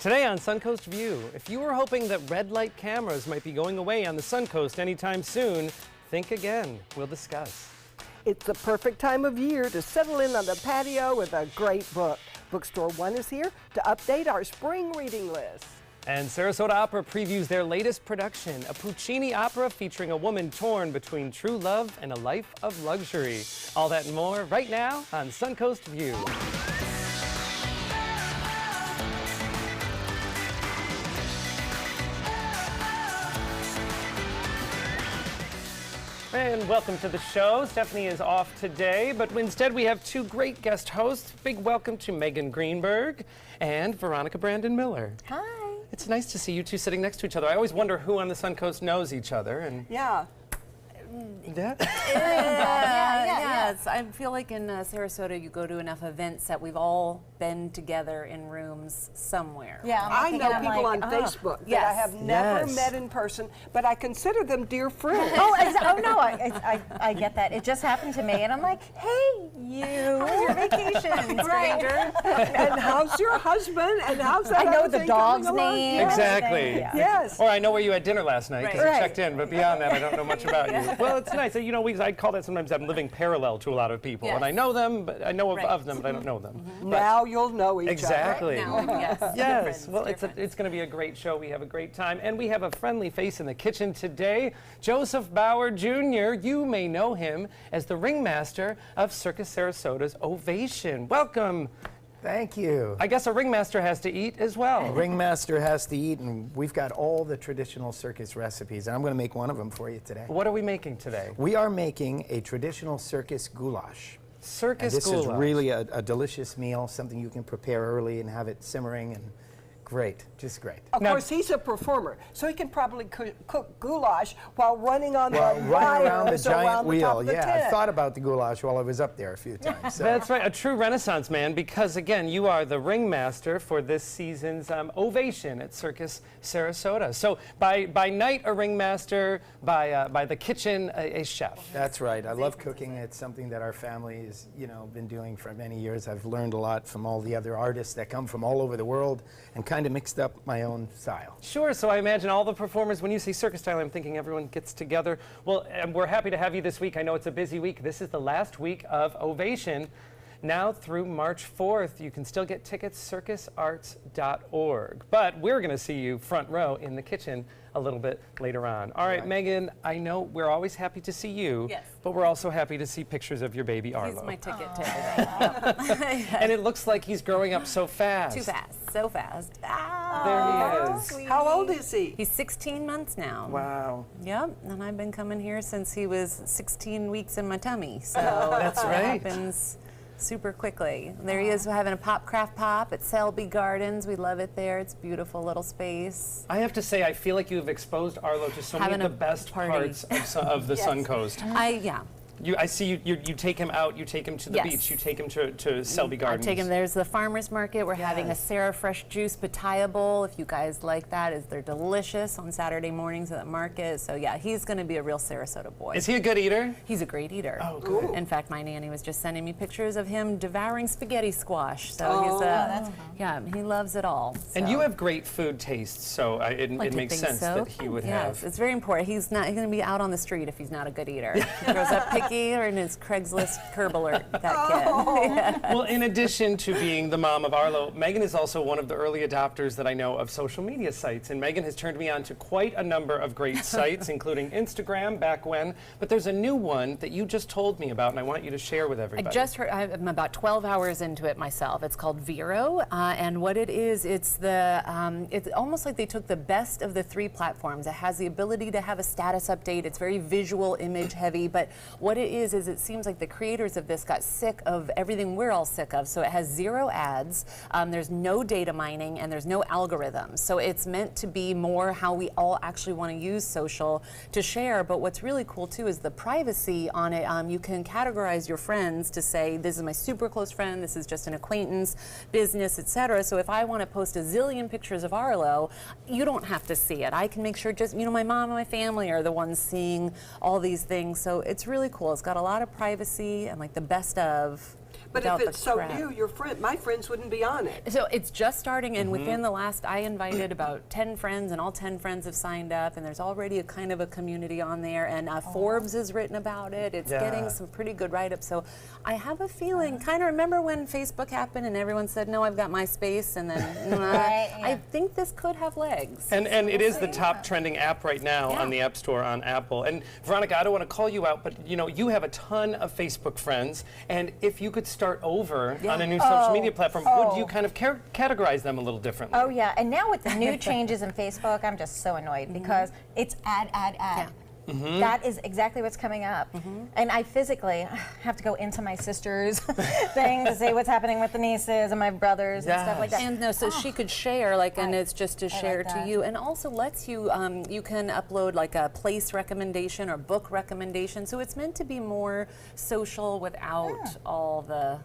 Today on Suncoast View, if you were hoping that red light cameras might be going away on the Suncoast anytime soon, think again. We'll discuss. It's the perfect time of year to settle in on the patio with a great book. Bookstore One is here to update our spring reading list. And Sarasota Opera previews their latest production, a Puccini opera featuring a woman torn between true love and a life of luxury. All that and more right now on Suncoast View. And welcome to the show. Stephanie is off today, but instead we have two great guest hosts. Big welcome to Megan Greenberg and Veronica Brandon Miller. Hi. It's nice to see you two sitting next to each other. I always wonder who on the Suncoast knows each other. And Yeah. yeah. Yes. I feel like in Sarasota you go to enough events that we've all been together in rooms somewhere. Yeah, I know people on Facebook that I have never met in person, but I consider them dear friends. Oh no, I get that. It just happened to me, and I'm like, hey, you. How's your vacation, stranger? And how's your husband? And how's that? I know other the thing dog's coming along? name. Exactly. Yeah. Yes. Or I know where you had dinner last night because Right. you checked in, but beyond that, I don't know much about you. Well, it's nice. You know, I call that sometimes I'm living parallel to a lot of people. Yes. And I know them, but I know Right. of them, but I don't know them. But Now you'll know each exactly. Right now, yes. Yes, Dear well, friends, it's going to be a great show. We have a great time, and we have a friendly face in the kitchen today. Joseph Bauer Jr., you may know him as the ringmaster of Circus Sarasota's Ovation. Welcome. Thank you. I guess a ringmaster has to eat as well. Ringmaster has to eat, and we've got all the traditional circus recipes, and I'm going to make one of them for you today. What are we making today? We are making a traditional circus goulash. Circus And this goulash. is really a delicious meal, something you can prepare early and have it simmering, and great, just great. Of Now- course, he's a performer, so he can probably cook goulash while running on Well, the running around the wires giant around the top wheel, of the yeah. I tent. thought about the goulash while I was up there a few times. So. That's right, a true Renaissance man, because again, you are the ringmaster for this season's Ovation at Circus Sarasota. So by night a ringmaster, by the kitchen a chef. That's right. I love cooking. It's something that our family has, been doing for many years. I've learned a lot from all the other artists that come from all over the world, and kind of mixed up my own style. Sure, so I imagine all the performers, when you say circus style, I'm thinking everyone gets together. Well, and we're happy to have you this week. I know it's a busy week. This is the last week of Ovation. Now through March 4th, you can still get tickets, circusarts.org. But we're going to see you front row in the kitchen a little bit later on. All right, Megan, I know we're always happy to see you, Yes. but we're also happy to see pictures of your baby Arlo. He's my ticket to everything. And it looks like he's growing up so fast. Too fast, so fast. There he is. How old is he? He's 16 months now. Wow. Yep, and I've been coming here since he was 16 weeks in my tummy. So That's it right. happens super quickly. There he is having a craft pop at Selby Gardens. We love it there. It's a beautiful little space. I have to say, I feel like you have exposed Arlo to so many Having of the a best party. parts of the Suncoast. Yeah. I see you take him out, you take him to the Yes. beach, you take him to Selby Gardens. I've taken, there's the farmer's market. We're having a Yes. Sarah Fresh Juice Pitaya Bowl. If you guys like that, they're delicious on Saturday mornings at the market. So yeah, he's going to be a real Sarasota boy. Is he a good eater? He's a great eater. Oh, good. In fact, my nanny was just sending me pictures of him devouring spaghetti squash. So he's that's fun. yeah, he loves it all. And So. you have great food taste, so it Like to makes think sense so. that he would Yes, have. it's very important. He's going to be out on the street if he's not a good eater. He grows up picky, or in his Craigslist curb alert, that kid. Well, in addition to being the mom of Arlo, Megan is also one of the early adopters that I know of social media sites. And Megan has turned me on to quite a number of great sites, including Instagram back when. But there's a new one that you just told me about, and I want you to share with everybody. I just heard, I'm about 12 hours into it myself. It's called Vero, and what it is, it's almost like they took the best of the three platforms. It has the ability to have a status update. It's very visual, image heavy, but what it is it seems like the creators of this got sick of everything we're all sick of. So it has 0 ads, there's no data mining, and there's no algorithms. So it's meant to be more how we all actually want to use social to share. But what's really cool too is the privacy on it. You can categorize your friends to say, this is my super close friend, this is just an acquaintance, business, etc. So if I want to post a zillion pictures of Arlo, you don't have to see it. I can make sure just, my mom and my family are the ones seeing all these things. So it's really cool. It's got a lot of privacy and like the best of. But without if the it's so crowd. new, my friends wouldn't be on it. So it's just starting, and within the last, I invited about 10 friends, and all 10 friends have signed up, and there's already a kind of a community on there, and Forbes has written about it. It's getting some pretty good write-ups. So I have a feeling, kind of remember when Facebook happened and everyone said, no, I've got MySpace, and then I think this could have legs. And it is the top trending app right now on the App Store on Apple. And Veronica, I don't want to call you out, but you have a ton of Facebook friends, and if you could start over on a new social media platform, would you kind of categorize them a little differently? Oh yeah, and now with the new changes in Facebook, I'm just so annoyed because it's ad. That is exactly what's coming up. And I physically have to go into my sister's thing to see what's happening with the nieces and my brothers and stuff like that. And no, so she could share, and it's just to share like to that. you, and also lets you, you can upload like a place recommendation or book recommendation. So it's meant to be more social without all the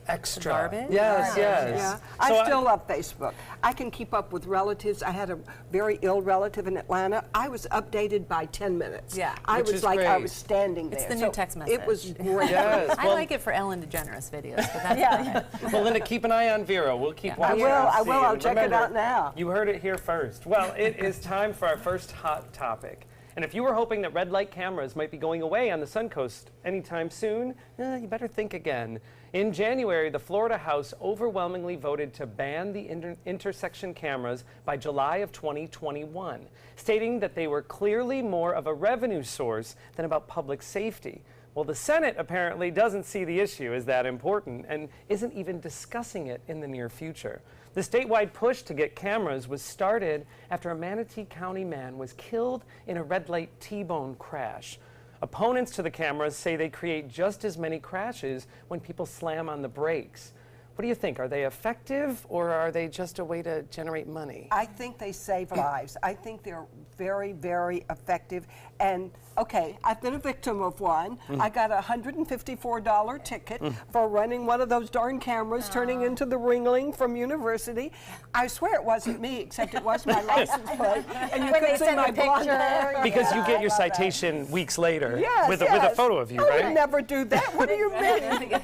Extra. garbage. Yes, yes. Yeah, So I still love Facebook. I can keep up with relatives. I had a very ill relative in Atlanta. I was updated by 10 minutes. Yeah. I Which was is like, I great. was standing there. It's the new So text It was message. great. Yes. I like it for Ellen DeGeneres videos, but that's about it. Well, Linda, keep an eye on Vero. We'll keep Yeah. watching. I and will. see. I'll And check it remember, out now. You heard it here first. Well, it is time for our first hot topic. And if you were hoping that red light cameras might be going away on the Suncoast anytime soon, you better think again. In January, the Florida House overwhelmingly voted to ban the intersection cameras by July of 2021, stating that they were clearly more of a revenue source than about public safety. Well, the Senate apparently doesn't see the issue as that important and isn't even discussing it in the near future. The statewide push to get cameras was started after a Manatee County man was killed in a red light T-bone crash. Opponents to the cameras say they create just as many crashes when people slam on the brakes. What do you think? Are they effective, or are they just a way to generate money? I think they save lives. I think they're very, very effective. And okay, I've been a victim of one. I got a $154 ticket for running one of those darn cameras, turning into the Ringling from university. I swear it wasn't me, except it was my license plate, and you When they could see send my a blonde hair. picture. Because you get your I love that. citation weeks later Yes, with a yes. photo of you, I right? would never do that. What do you mean?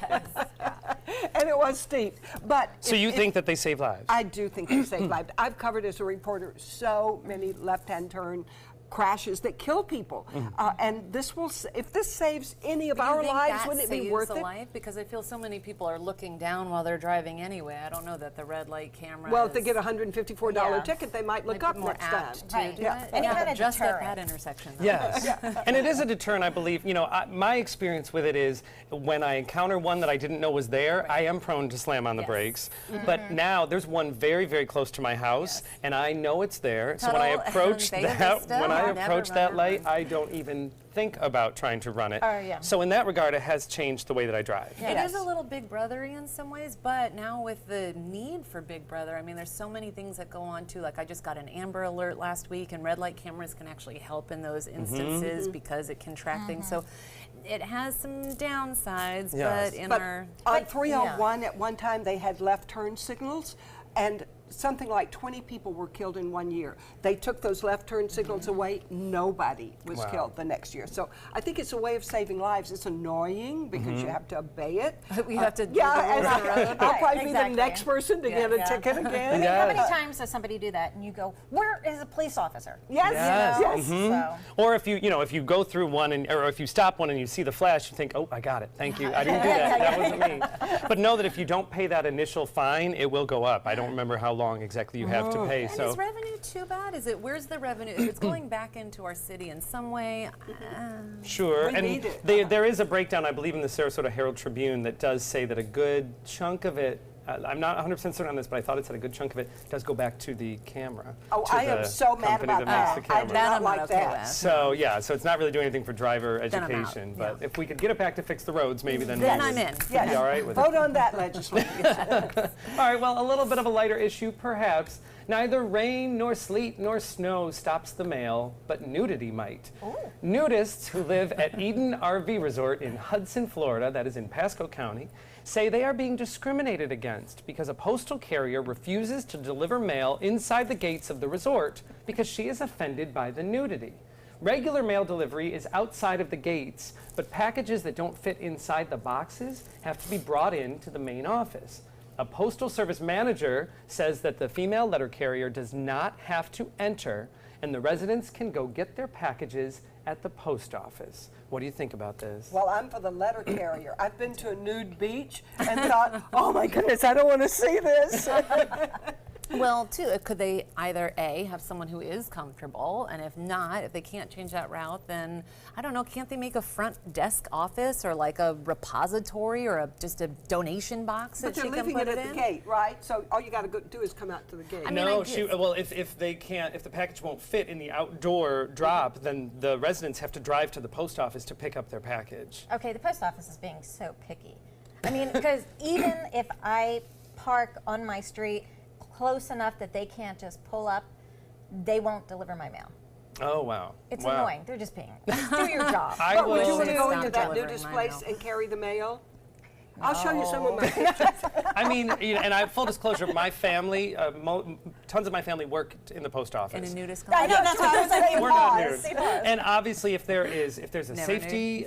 And it was steep. But So you think that they save lives? I do think they save lives. I've covered as a reporter so many left-hand turn crashes that kill people, and this will. If this saves any of our lives, wouldn't it be worth it? Life? Because I feel so many people are looking down while they're driving anyway. I don't know that the red light camera. Well, if they get a $154 Yeah. ticket, they might look up more next time. apt to Right. do Yeah. it. Any Yeah, kind but of just at deterrent. that intersection. Though. Yes, and it is a deterrent, I believe. My experience with it is when I encounter one that I didn't know was there, I am prone to slam on the Yes. brakes. But now there's one very, very close to my house, and I know it's there. So when I Tuttle and approach Beta that, Vista, when I I'll never approach run that that light, one. I don't even think about trying to run it. Oh, yeah. So in that regard, it has changed the way that I drive. It is a little Big Brother-y in some ways, but now with the need for Big Brother, I mean, there's so many things that go on too. Like I just got an Amber Alert last week, and red light cameras can actually help in those instances because it can track things. So it has some downsides, Yes. but in But our on 301, at one time, they had left turn signals, and something like 20 people were killed in 1 year. They took those left turn signals away. Nobody was Wow. killed the next year. So I think it's a way of saving lives. It's annoying because you have to obey it. we have to do Yeah, the and rules of the road. I'll Right, probably be exactly. the next person to get a ticket again. How many Yes. times does somebody do that and you go, where is a police officer? Yes, Yes. yes. So, Or if you go through one, or if you stop one and you see the flash, you think, oh, I got it, thank you. I didn't do that, that wasn't me. But know that if you don't pay that initial fine, it will go up. I don't remember how long exactly you have to pay. And So is revenue too bad? Where's the revenue? If it's going back into our city in some way, sure, We and need it. there is a breakdown, I believe, in the Sarasota Herald Tribune that does say that a good chunk of it, I'm not 100% certain on this, but I thought it said a good chunk of it does go back to the camera. Oh, to I am the so mad company about that makes that. the I camera. do That not I'm not like okay that. with. So yeah, so it's not really doing anything for driver Then I'm out, education. But yeah. if we could get it back to fix the roads, maybe then then we'll I'm in. Yes. be all right with it. Vote on that legislation. All right, well, a little bit of a lighter issue, perhaps. Neither rain, nor sleet, nor snow stops the mail, but nudity might. Nudists who live at Eden RV Resort in Hudson, Florida, that is in Pasco County, say they are being discriminated against because a postal carrier refuses to deliver mail inside the gates of the resort because she is offended by the nudity. Regular mail delivery is outside of the gates, but packages that don't fit inside the boxes have to be brought in to the main office. A Postal Service manager says that the female letter carrier does not have to enter, and the residents can go get their packages at the post office. What do you think about this? Well, I'm for the letter carrier. I've been to a nude beach and thought, oh my goodness, I don't want to see this. Well, too, could they either A, have someone who is comfortable, and if not, if they can't change that route, then, I don't know, can't they make a front desk office or like a repository or just a donation box But that they're she can leaving put it it at the in? gate, right? So all you got to do is come out to the gate. I mean, No, I well, if they can't, if the package won't fit in the outdoor drop, then the residents have to drive to the post office to pick up their package. Okay, the post office is being so picky. I mean, because even if I park on my street close enough that they can't just pull up, they won't deliver my mail. Oh, wow. It's Wow. annoying. They're just being, do your job. I But would you will. want to go Stop into that delivering nudist my place mail. and carry the mail? I'll show you some of my pictures. I mean, and full disclosure, my family, tons of my family worked in the post office. In a nudist I know, that's what I was saying. We're not Pause. nude. And obviously, if there's a Never safety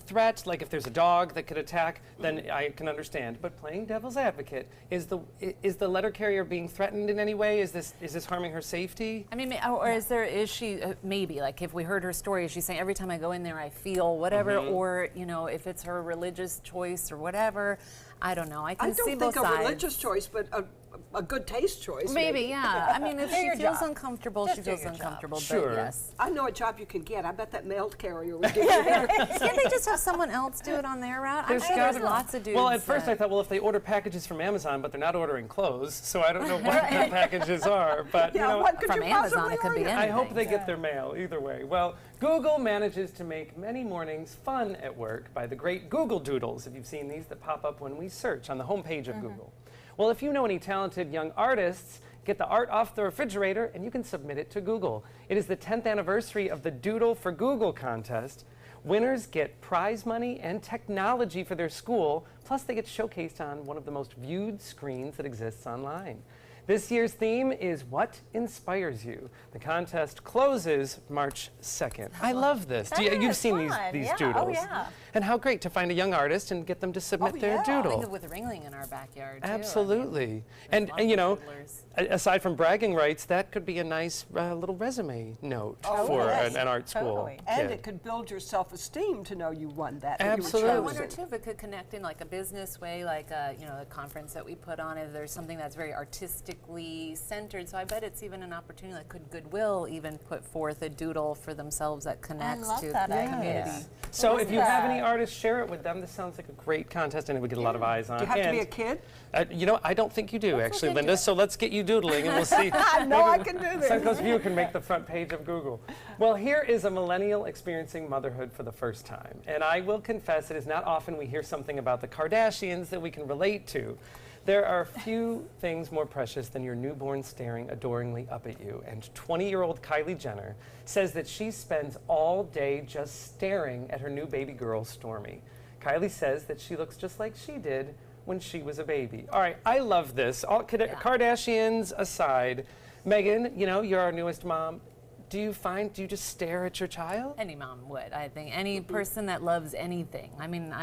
threat, like if there's a dog that could attack, then I can understand. But playing devil's advocate, is the letter carrier being threatened in any way? Is this harming her safety? I mean, or is she, maybe, like if we heard her story, is she saying every time I go in there I feel whatever, or, you know, if it's her religious choice or whatever, I don't know. I can I see don't both think a sides. religious choice, but a good taste choice. Maybe, yeah. I mean, if she your feels job. uncomfortable, Just she do feels your job. uncomfortable, Sure. but yes. I know a job you can get. I bet that mail carrier would give you better. Can't they just have someone else do it on their route? I'm sure there's lots of dudes. Well, at first I that- thought, well, if they order packages from Amazon, but they're not ordering clothes, so I don't know what the packages are. But Yeah, you know, what could from you Amazon, possibly it could be order? anything. I hope they get their mail either way. Well, Google manages to make many mornings fun at work by the great Google Doodles, if you've seen these that pop up when we search on the homepage of Google. Well, if you know any talented young artists, get the art off the refrigerator and you can submit it to Google. It is the 10th anniversary of the Doodle for Google contest. Winners get prize money and technology for their school, plus they get showcased on one of the most viewed screens that exists online. This year's theme is What Inspires You? The contest closes March 2nd. I love this. That You've is seen fun. these Yeah. doodles. Oh, yeah. And how great to find a young artist and get them to submit their yeah. doodle. Think of with Ringling in our backyard, too. Absolutely. There's And lots you of know, doodlers. aside from bragging rights, that could be a nice little resume note for yes. an art school Totally. And kid. it could build your self-esteem to know you won that. you were Absolutely. I chosen. wonder too if it could connect in like a business way, like you know, a conference that we put on. If there's something that's very artistically centered, so I bet it's even an opportunity. Like, could Goodwill even put forth a doodle for themselves that connects love to that the idea. community? So if you have that? any artists, share it with them. This sounds like a great contest and it would get a lot of eyes on. Do you have to be a And, kid? you know, I don't think you do actually, okay, Linda. So let's get you doodling and we'll see. I know I can do this. Suncoast View can make the front page of Google. Well, here is a millennial experiencing motherhood for the first time. And I will confess, it is not often we hear something about the Kardashians that we can relate to. There are few things more precious than your newborn staring adoringly up at you. And 20-year-old Kylie Jenner says that she spends all day just staring at her new baby girl, Stormy. Kylie says that she looks just like she did when she was a baby. All right, I love this. All Kardashians aside, Megan, you know, you're our newest mom. Do you just stare at your child? Any mom would, I think. Any person that loves anything. I mean,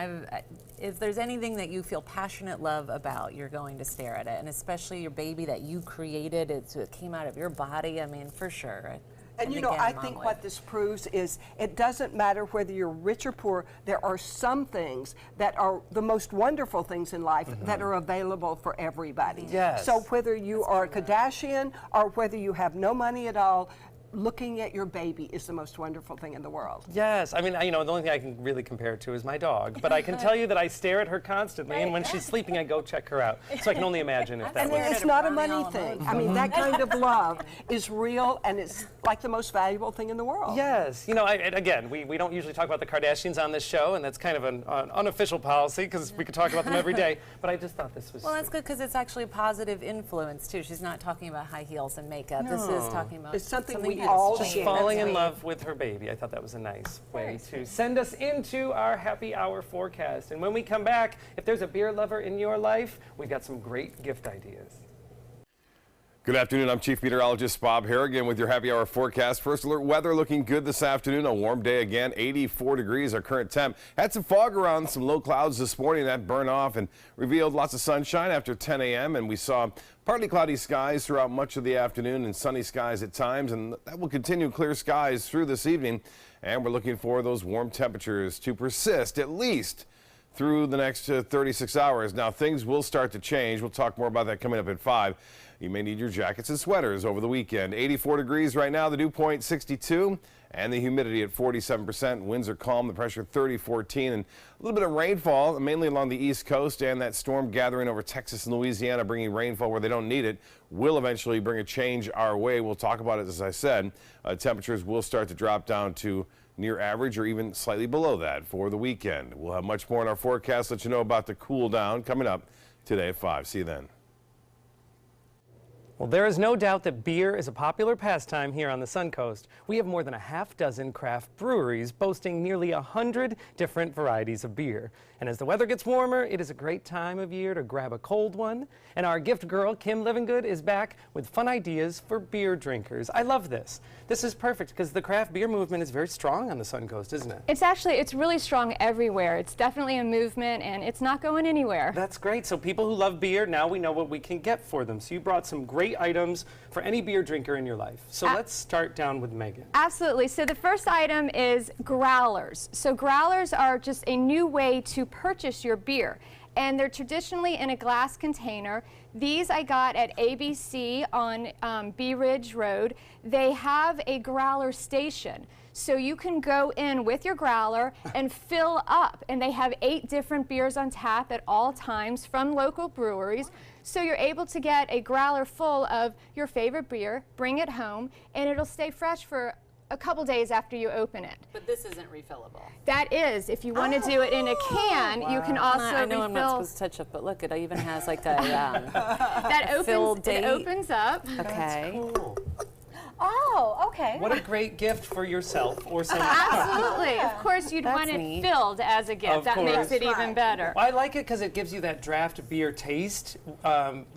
if there's anything that you feel passionate love about, you're going to stare at it. And especially your baby that you created, it came out of your body. I mean, for sure. And you know, again, I Mom think would. what this proves is it doesn't matter whether you're rich or poor, there are some things that are the most wonderful things in life that are available for everybody. Yes. So whether you are a Kardashian or whether you have no money at all, looking at your baby is the most wonderful thing in the world. Yes, I mean, you know, the only thing I can really compare it to is my dog. But I can tell you that I stare at her constantly, and when she's sleeping, I go check her out. So I can only imagine if that And was. it's not a money thing. I mean, that kind of love is real, and it's like the most valuable thing in the world. Yes, you know, and again, we don't usually talk about the Kardashians on this show, and that's kind of an unofficial policy because we could talk about them every day. But I just thought this was. Well, that's good because it's actually a positive influence too. She's not talking about high heels and makeup. This is talking about It's something we beautiful. all Just share. falling in Sweet. love with her baby. I thought that was a nice way to send us into our happy hour forecast. And when we come back, if there's a beer lover in your life, we've got some great gift ideas. Good afternoon. I'm Chief Meteorologist Bob Harrigan with your happy hour forecast. First alert weather looking good this afternoon. A warm day again, 84 degrees our current temp. Had some fog around, some low clouds this morning that burned off and revealed lots of sunshine after 10 a.m. And we saw partly cloudy skies throughout much of the afternoon and sunny skies at times. And that will continue clear skies through this evening. And we're looking for those warm temperatures to persist at least through the next 36 hours. Now, things will start to change. We'll talk more about that coming up at 5. You may need your jackets and sweaters over the weekend. 84 degrees right now, the dew point 62, and the humidity at 47%. Winds are calm, the pressure 30-14, and a little bit of rainfall, mainly along the East Coast, and that storm gathering over Texas and Louisiana, bringing rainfall where they don't need it, will eventually bring a change our way. We'll talk about it, as I said. Temperatures will start to drop down to near average or even slightly below that for the weekend. We'll have much more in our forecast, let you know about the cool down coming up today at 5. See you then. Well, there is no doubt that beer is a popular pastime here on the Suncoast. We have more than a half dozen craft breweries boasting nearly 100 different varieties of beer. And as the weather gets warmer, it is a great time of year to grab a cold one. And our gift girl, Kim Livingood, is back with fun ideas for beer drinkers. I love this. This is perfect because the craft beer movement is very strong on the Suncoast, isn't it? It's really strong everywhere. It's definitely a movement and it's not going anywhere. That's great. So people who love beer, now we know what we can get for them. So you brought some great items for any beer drinker in your life. So let's start down with Megan. Absolutely. So the first item is growlers. So growlers are just a new way to purchase your beer. And they're traditionally in a glass container. These I got at ABC on Bee Ridge Road. They have a growler station. So you can go in with your growler and fill up. And they have 8 different beers on tap at all times from local breweries. So you're able to get a growler full of your favorite beer, bring it home, and it'll stay fresh for a couple days after you open it. But this isn't refillable. That is, if you want to do it in a can, you can also I know refill. I'm not supposed to touch it, but look, it even has like a It opens up. Okay. Cool. Oh, okay. What a great gift for yourself or someone. Absolutely. Of course, you'd That's want it neat. filled as a gift. Of That course. makes it even better. I like it because it gives you that draft beer taste,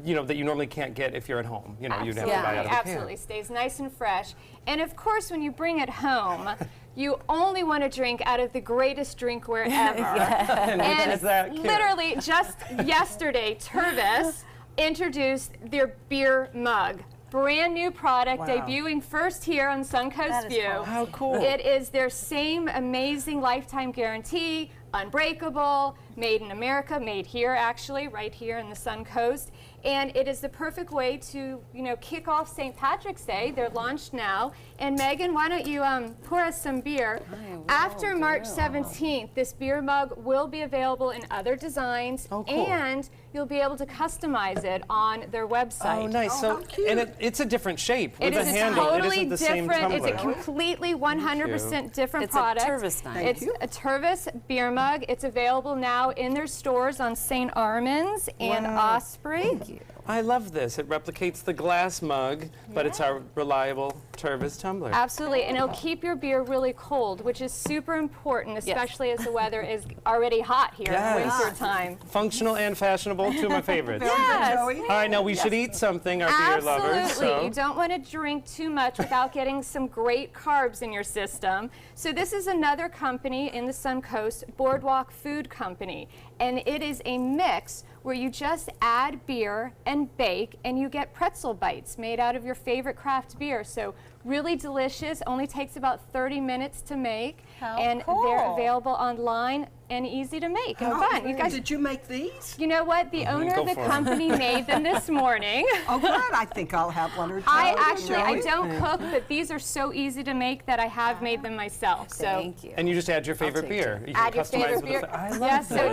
you know, that you normally can't get if you're at home. You know, you'd have to buy out of a can. Absolutely. Stays nice and fresh. And of course, when you bring it home, you only want to drink out of the greatest drinkware ever. And which is that, Kim? literally just yesterday, Tervis introduced their beer mug. Brand new product, debuting first here on Suncoast View. cool. How cool. It is their same amazing lifetime guarantee, unbreakable, made in America, made here actually, right here in the Suncoast. And it is the perfect way to, you know, kick off St. Patrick's Day. They're launched now. And Megan, why don't you pour us some beer? After March 17th, this beer mug will be available in other designs, Oh, cool. and you'll be able to customize it on their website. Oh, nice. So, and it's a different shape with It a is handle. totally it isn't the same different. It's a tumbler. completely 100% different It's a product. Tervis knife. It's a Tervis beer mug. It's available now in their stores on St. Armand's and Osprey. I love this. It replicates the glass mug, but it's our reliable Tervis tumbler. Absolutely, and it'll keep your beer really cold, which is super important, especially as the weather is already hot here in Yes. winter time. Functional and fashionable, 2 of my favorites. Yes. Joey? All right, now we should eat something, our beer lovers. Absolutely. So. You don't want to drink too much without getting some great carbs in your system. So this is another company in the Suncoast, Boardwalk Food Company. And it is a mix where you just add beer and bake and you get pretzel bites made out of your favorite craft beer. So really delicious, only takes about 30 minutes to make. How and cool. they're available online and easy to make and fun. You guys, Did you make these? you know what? The owner Go of the for it. company made them this morning. Oh, good. I think I'll have one or two. I don't cook, but these are so easy to make that I have made them myself. So Thank you. And you just add your favorite take beer. You add can your customize favorite with beer. the I love Yes, so it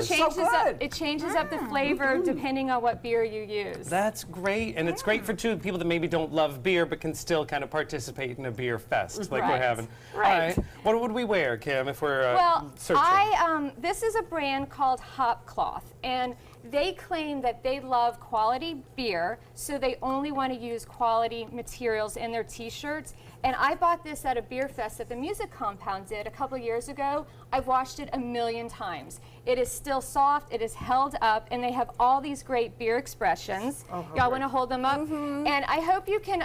this. changes up the flavor depending on what beer you use. That's great, and it's great for people that maybe don't love beer but can still kind of participate in a beer fest like we're Right. having. Right. All right, what would we wear, Kim, if we're Well, searching? this is a brand called Hop Cloth, and They claim that they love quality beer, so they only want to use quality materials in their t-shirts. And I bought this at a beer fest that the Music Compound did a couple years ago. I've washed it 1,000,000 times. It is still soft, it is held up, and they have all these great beer expressions. Y'all want to hold them up? And I hope you can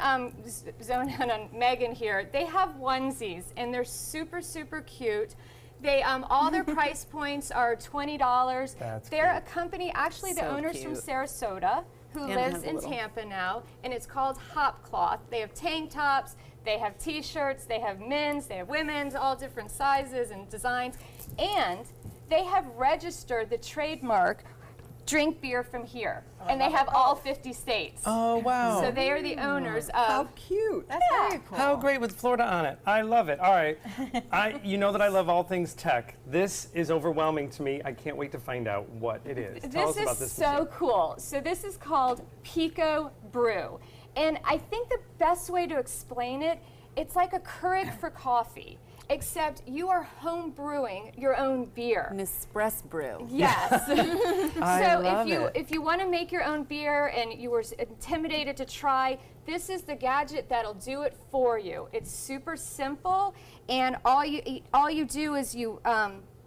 zone in on Megan here. They have onesies, and they're super, super cute. They all their price points are $20. They're a company, actually the owner's from Sarasota, who lives in Tampa now, and it's called Hop Cloth. They have tank tops, they have t-shirts, they have men's, they have women's, all different sizes and designs, and they have registered the trademark Drink Beer From Here, and they have all 50 states. Oh, wow. So they are the owners of. How cute. That's very cool. How great with Florida on it. I love it. All right. You know that I love all things tech. This is overwhelming to me. I can't wait to find out what it is. Tell us about this so machine. cool. So this is called Pico Brew. And I think the best way to explain it, it's like a Keurig for coffee, except you are home brewing your own beer. An espresso brew. Yes. I love if you want to make your own beer and you were intimidated to try, this is the gadget that'll do it for you. It's super simple, and all you do is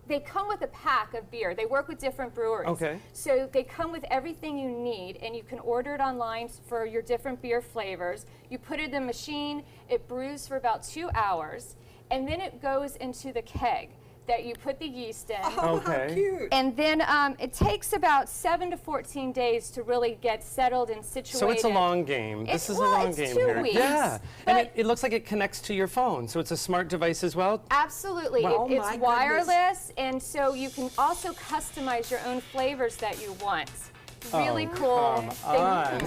they come with a pack of beer. They work with different breweries. Okay. So they come with everything you need, and you can order it online for your different beer flavors. You put it in the machine, it brews for about 2 hours, and then it goes into the keg that you put the yeast in. Oh, how cute. And then it takes about 7 to 14 days to really get settled and situated. So it's a long game. This is a long game 2 here. weeks. Yeah. And But it looks like it connects to your phone. So it's a smart device as well. absolutely. Wow. Oh my It's goodness. wireless, and so you can also customize your own flavors that you want. Really cool. Come on.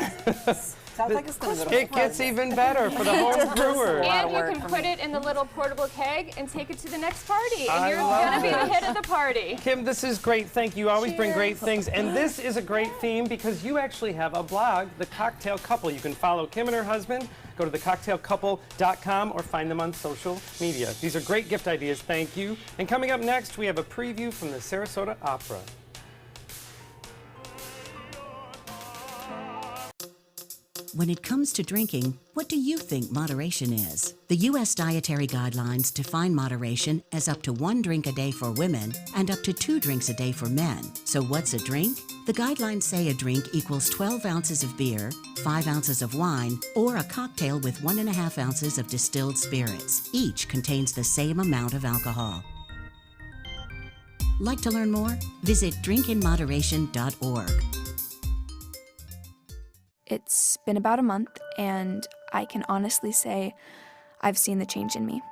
Sounds like it's going to It gets even better for the home brewer. And you can put it in the little portable keg and take it to the next party, and I you're love gonna be the this. hit of the party. Kim, this is great. Thank you. You always bring great things. And this is a great theme because you actually have a blog, The Cocktail Couple. You can follow Kim and her husband. Go to thecocktailcouple.com or find them on social media. These are great gift ideas. Thank you. And coming up next, we have a preview from the Sarasota Opera. When it comes to drinking, what do you think moderation is? The U.S. Dietary Guidelines define moderation as up to 1 drink a day for women and up to 2 drinks a day for men. So what's a drink? The guidelines say a drink equals 12 ounces of beer, 5 ounces of wine, or a cocktail with 1.5 ounces of distilled spirits. Each contains the same amount of alcohol. Like to learn more? Visit drinkinmoderation.org. It's been about a month, and I can honestly say I've seen the change in me.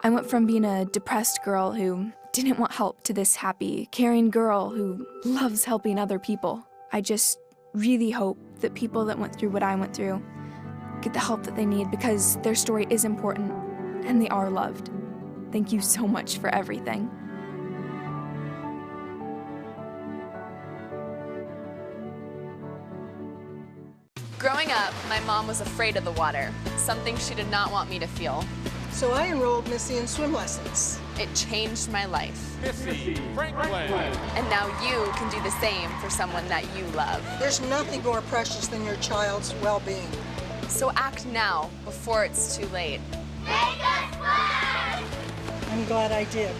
I went from being a depressed girl who didn't want help to this happy, caring girl who loves helping other people. I just really hope that people that went through what I went through get the help that they need because their story is important and they are loved. Thank you so much for everything. Growing up, my mom was afraid of the water, something she did not want me to feel. So I enrolled Missy in swim lessons. It changed my life. Missy Franklin. And now you can do the same for someone that you love. There's nothing more precious than your child's well-being. So act now, before it's too late. I'm glad I did.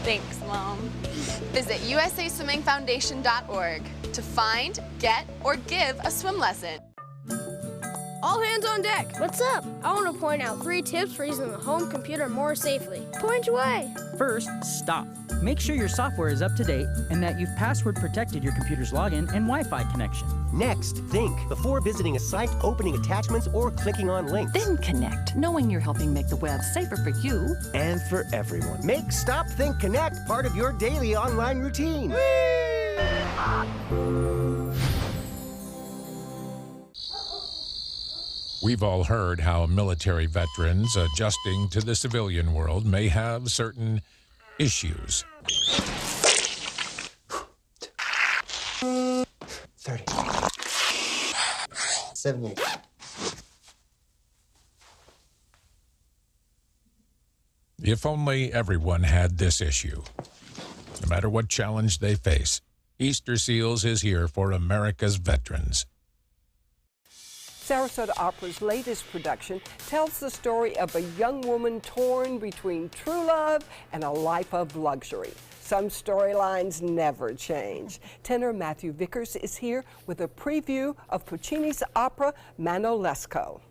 Thanks, Mom. Visit usaswimmingfoundation.org to find, get, or give a swim lesson. All hands on deck. What's up? I want to point out 3 tips for using the home computer more safely. Point away. First, stop. Make sure your software is up to date and that you've password protected your computer's login and Wi-Fi connection. Next, think before visiting a site, opening attachments, or clicking on links. Then connect, knowing you're helping make the web safer for you and for everyone. Make Stop, Think, Connect part of your daily online routine. We've all heard how military veterans adjusting to the civilian world may have certain issues. 30. 78. If only everyone had this issue. No matter what challenge they face, Easter Seals is here for America's veterans. Sarasota Opera's latest production tells the story of a young woman torn between true love and a life of luxury. Some storylines never change. Tenor Matthew Vickers is here with a preview of Puccini's opera Manolesco.